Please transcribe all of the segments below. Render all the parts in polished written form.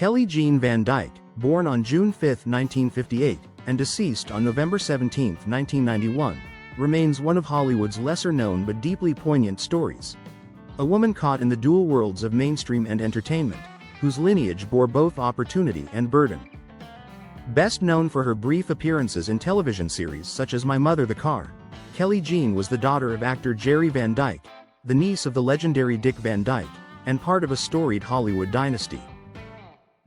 Kelly Jean Van Dyke, born on June 5, 1958, and deceased on November 17, 1991, remains one of Hollywood's lesser-known but deeply poignant stories. A woman caught in the dual worlds of mainstream and entertainment, whose lineage bore both opportunity and burden. Best known for her brief appearances in television series such as My Mother the Car, Kelly Jean was the daughter of actor Jerry Van Dyke, the niece of the legendary Dick Van Dyke, and part of a storied Hollywood dynasty.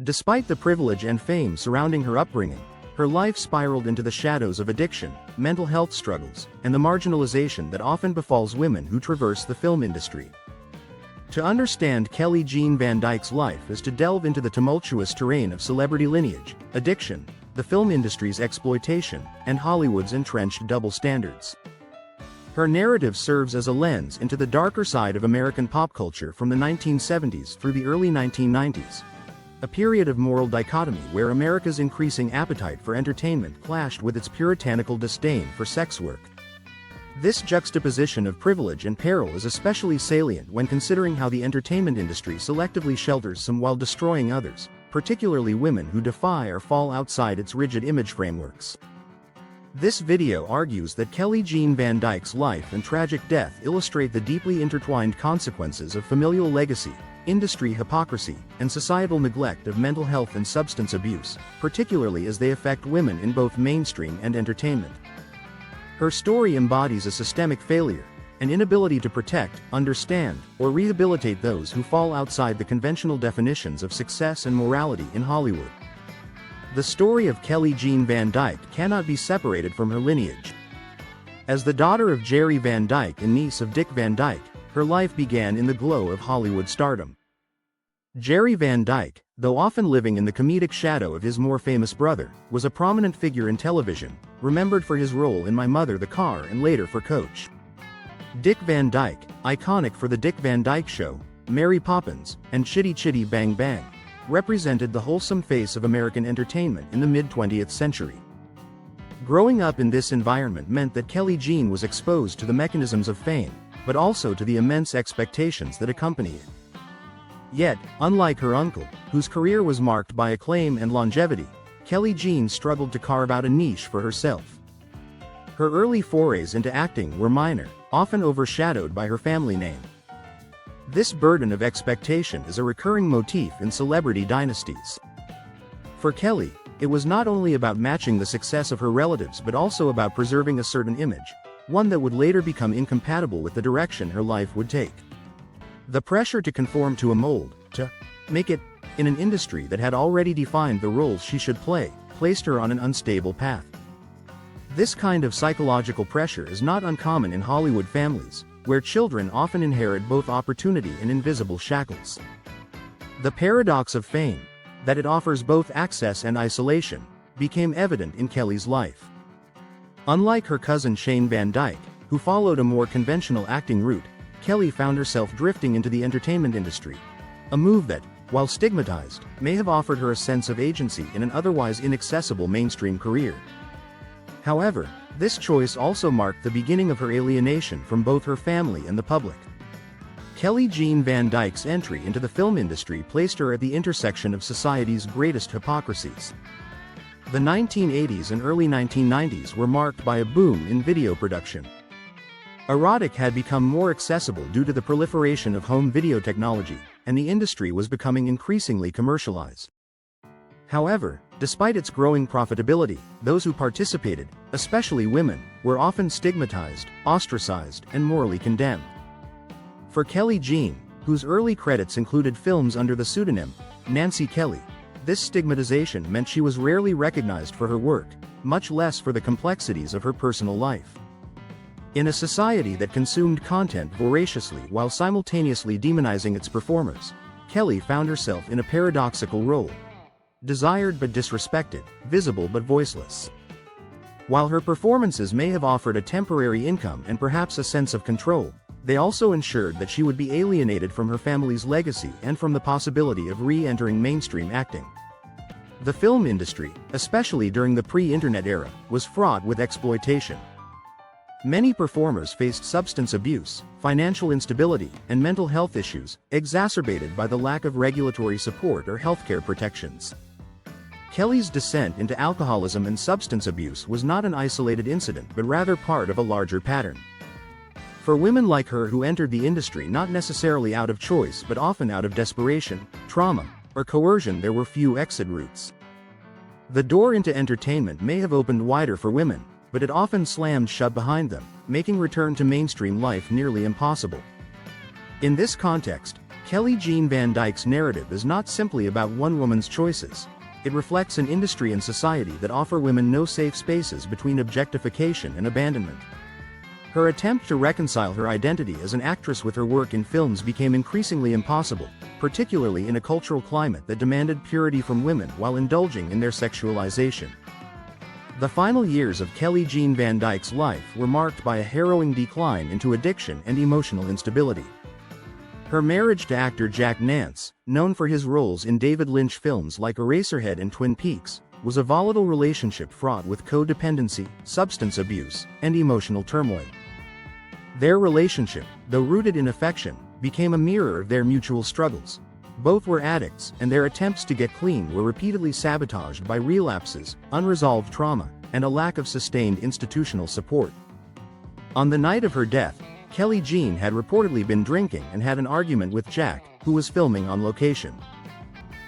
Despite the privilege and fame surrounding her upbringing, her life spiraled into the shadows of addiction, mental health struggles, and the marginalization that often befalls women who traverse the film industry. To understand Kelly Jean Van Dyke's life is to delve into the tumultuous terrain of celebrity lineage, addiction, the film industry's exploitation, and Hollywood's entrenched double standards. Her narrative serves as a lens into the darker side of American pop culture from the 1970s through the early 1990s. A period of moral dichotomy where America's increasing appetite for entertainment clashed with its puritanical disdain for sex work. This juxtaposition of privilege and peril is especially salient when considering how the entertainment industry selectively shelters some while destroying others, particularly women who defy or fall outside its rigid image frameworks. This video argues that Kelly Jean Van Dyke's life and tragic death illustrate the deeply intertwined consequences of familial legacy, industry hypocrisy, and societal neglect of mental health and substance abuse, particularly as they affect women in both mainstream and entertainment. Her story embodies a systemic failure, an inability to protect, understand, or rehabilitate those who fall outside the conventional definitions of success and morality in Hollywood. The story of Kelly Jean Van Dyke cannot be separated from her lineage. As the daughter of Jerry Van Dyke and niece of Dick Van Dyke, her life began in the glow of Hollywood stardom. Jerry Van Dyke, though often living in the comedic shadow of his more famous brother, was a prominent figure in television, remembered for his role in My Mother the Car and later for Coach. Dick Van Dyke, iconic for The Dick Van Dyke Show, Mary Poppins, and Chitty Chitty Bang Bang, represented the wholesome face of American entertainment in the mid-20th century. Growing up in this environment meant that Kelly Jean was exposed to the mechanisms of fame, but also to the immense expectations that accompany it. Yet, unlike her uncle, whose career was marked by acclaim and longevity, Kelly Jean struggled to carve out a niche for herself. Her early forays into acting were minor, often overshadowed by her family name. This burden of expectation is a recurring motif in celebrity dynasties. For Kelly, it was not only about matching the success of her relatives but also about preserving a certain image, one that would later become incompatible with the direction her life would take. The pressure to conform to a mold, to make it, in an industry that had already defined the roles she should play, placed her on an unstable path. This kind of psychological pressure is not uncommon in Hollywood families, where children often inherit both opportunity and invisible shackles. The paradox of fame, that it offers both access and isolation, became evident in Kelly's life. Unlike her cousin Shane Van Dyke, who followed a more conventional acting route, Kelly found herself drifting into the entertainment industry, a move that, while stigmatized, may have offered her a sense of agency in an otherwise inaccessible mainstream career. However, this choice also marked the beginning of her alienation from both her family and the public. Kelly Jean Van Dyke's entry into the film industry placed her at the intersection of society's greatest hypocrisies. The 1980s and early 1990s were marked by a boom in video production. Erotic had become more accessible due to the proliferation of home video technology, and the industry was becoming increasingly commercialized. However, despite its growing profitability, those who participated, especially women, were often stigmatized, ostracized, and morally condemned. For Kelly Jean, whose early credits included films under the pseudonym Nancee Kelly, this stigmatization meant she was rarely recognized for her work, much less for the complexities of her personal life. In a society that consumed content voraciously while simultaneously demonizing its performers, Kelly found herself in a paradoxical role. Desired but disrespected, visible but voiceless. While her performances may have offered a temporary income and perhaps a sense of control, they also ensured that she would be alienated from her family's legacy and from the possibility of re-entering mainstream acting. The film industry, especially during the pre-internet era, was fraught with exploitation. Many performers faced substance abuse, financial instability, and mental health issues, exacerbated by the lack of regulatory support or healthcare protections. Kelly's descent into alcoholism and substance abuse was not an isolated incident but rather part of a larger pattern. For women like her who entered the industry not necessarily out of choice but often out of desperation, trauma, or coercion, there were few exit routes. The door into entertainment may have opened wider for women, but it often slammed shut behind them, making return to mainstream life nearly impossible. In this context, Kelly Jean Van Dyke's narrative is not simply about one woman's choices. It reflects an industry and society that offer women no safe spaces between objectification and abandonment. Her attempt to reconcile her identity as an actress with her work in films became increasingly impossible, particularly in a cultural climate that demanded purity from women while indulging in their sexualization. The final years of Kelly Jean Van Dyke's life were marked by a harrowing decline into addiction and emotional instability. Her marriage to actor Jack Nance, known for his roles in David Lynch films like Eraserhead and Twin Peaks, was a volatile relationship fraught with codependency, substance abuse, and emotional turmoil. Their relationship, though rooted in affection, became a mirror of their mutual struggles. Both were addicts, and their attempts to get clean were repeatedly sabotaged by relapses, unresolved trauma, and a lack of sustained institutional support. On the night of her death, Kelly Jean had reportedly been drinking and had an argument with Jack, who was filming on location.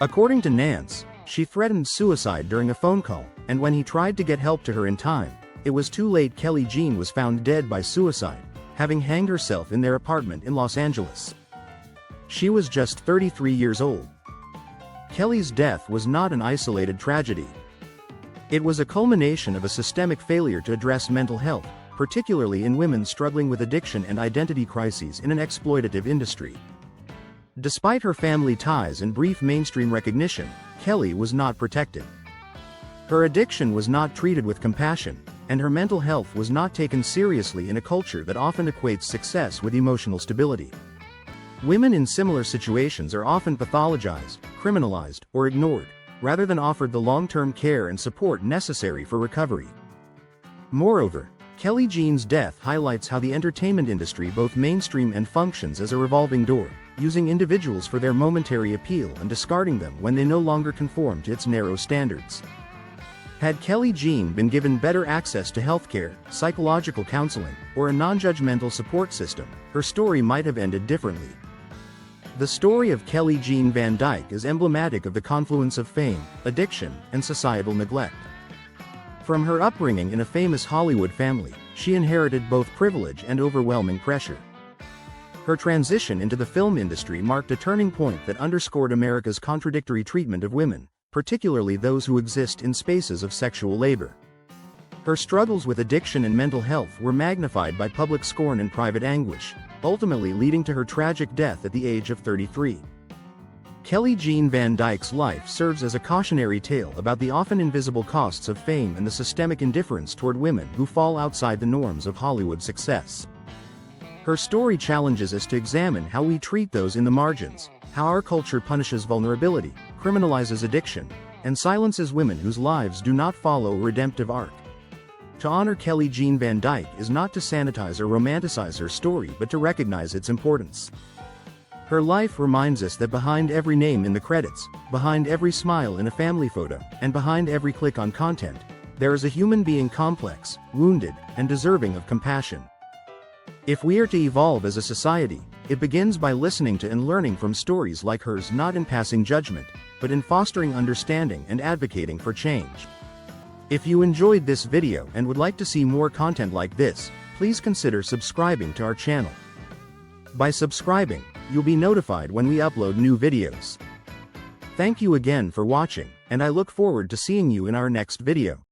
According to Nance, she threatened suicide during a phone call, and when he tried to get help to her in time, it was too late. Kelly Jean was found dead by suicide, having hanged herself in their apartment in Los Angeles. She was just 33 years old. Kelly's death was not an isolated tragedy. It was a culmination of a systemic failure to address mental health, particularly in women struggling with addiction and identity crises in an exploitative industry. Despite her family ties and brief mainstream recognition, Kelly was not protected. Her addiction was not treated with compassion, and her mental health was not taken seriously in a culture that often equates success with emotional stability. Women in similar situations are often pathologized, criminalized, or ignored, rather than offered the long-term care and support necessary for recovery. Moreover, Kelly Jean's death highlights how the entertainment industry both mainstream and functions as a revolving door, using individuals for their momentary appeal and discarding them when they no longer conform to its narrow standards. Had Kelly Jean been given better access to healthcare, psychological counseling, or a non-judgmental support system, her story might have ended differently. The story of Kelly Jean Van Dyke is emblematic of the confluence of fame, addiction, and societal neglect. From her upbringing in a famous Hollywood family, she inherited both privilege and overwhelming pressure. Her transition into the film industry marked a turning point that underscored America's contradictory treatment of women, particularly those who exist in spaces of sexual labor. Her struggles with addiction and mental health were magnified by public scorn and private anguish, ultimately leading to her tragic death at the age of 33. Kelly Jean Van Dyke's life serves as a cautionary tale about the often invisible costs of fame and the systemic indifference toward women who fall outside the norms of Hollywood success. Her story challenges us to examine how we treat those in the margins, how our culture punishes vulnerability, criminalizes addiction, and silences women whose lives do not follow a redemptive arc. To honor Kelly Jean Van Dyke is not to sanitize or romanticize her story but to recognize its importance. Her life reminds us that behind every name in the credits, behind every smile in a family photo, and behind every click on content, there is a human being complex, wounded, and deserving of compassion. If we are to evolve as a society, it begins by listening to and learning from stories like hers, not in passing judgment, but in fostering understanding and advocating for change. If you enjoyed this video and would like to see more content like this, please consider subscribing to our channel. By subscribing, you'll be notified when we upload new videos. Thank you again for watching, and I look forward to seeing you in our next video.